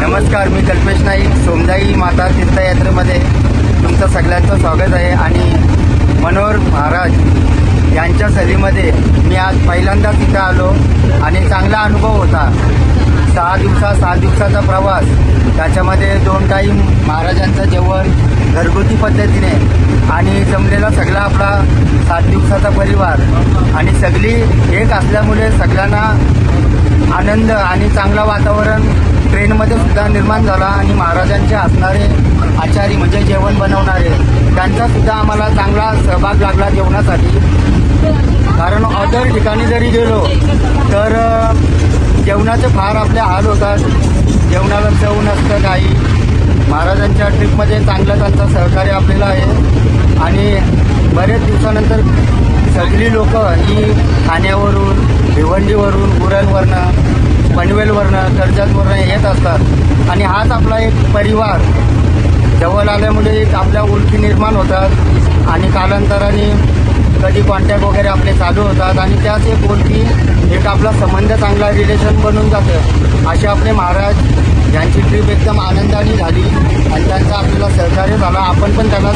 नमस्कार, मी कल्पेश नाईक. सोमदाई माता तीर्थयात्रेमध्ये तुमचं सगळ्यांचं स्वागत आहे. आणि मनोहर महाराज यांच्या सहलीमध्ये मी आज पहिल्यांदाच इथं आलो आणि चांगला अनुभव होता. 6 दिवसाचा प्रवास, त्याच्यामध्ये 2 टाईम महाराजांचं जेवण घरगुती पद्धतीने आणि जमलेला सगळा आपला 7 दिवसाचा परिवार आणि सगळी एक असल्यामुळे सगळ्यांना आनंद आणि चांगला वातावरण ट्रेनमध्ये सुद्धा निर्माण झाला. आणि महाराजांचे असणारे आचारी म्हणजे जेवण बनवणारे त्यांचा सुद्धा आम्हाला चांगला सहभाग लागला जेवणासाठी. कारण अदर ठिकाणी जरी गेलो तर जेवणाचे फार आपले हाल होतात, जेवणाला चव नसतं काही. महाराजांच्या ट्रिपमध्ये चांगलं त्यांचं सहकार्य आपल्याला आहे. आणि बरेच दिवसानंतर सगळी लोक ही ठाण्यावरून, भिवंडीवरून, गुरणवरनं, पनवेलवरनं, कर्जतवरनं येत असतात. आणि हाच आपला एक परिवार जवळ आल्यामुळे एक आपल्या ओळखी निर्माण होतात आणि कालांतराने कधी कॉन्टॅक्ट वगैरे आपले चालू होतात आणि त्याच एक ओळखी एक आपला संबंध चांगला रिलेशन बनून जातं. असे आपले महाराज यांची ट्रीप एकदम आनंदाने झाली आणि त्यांचा आपल्याला सहकार्य झाला. आपण पण त्यांना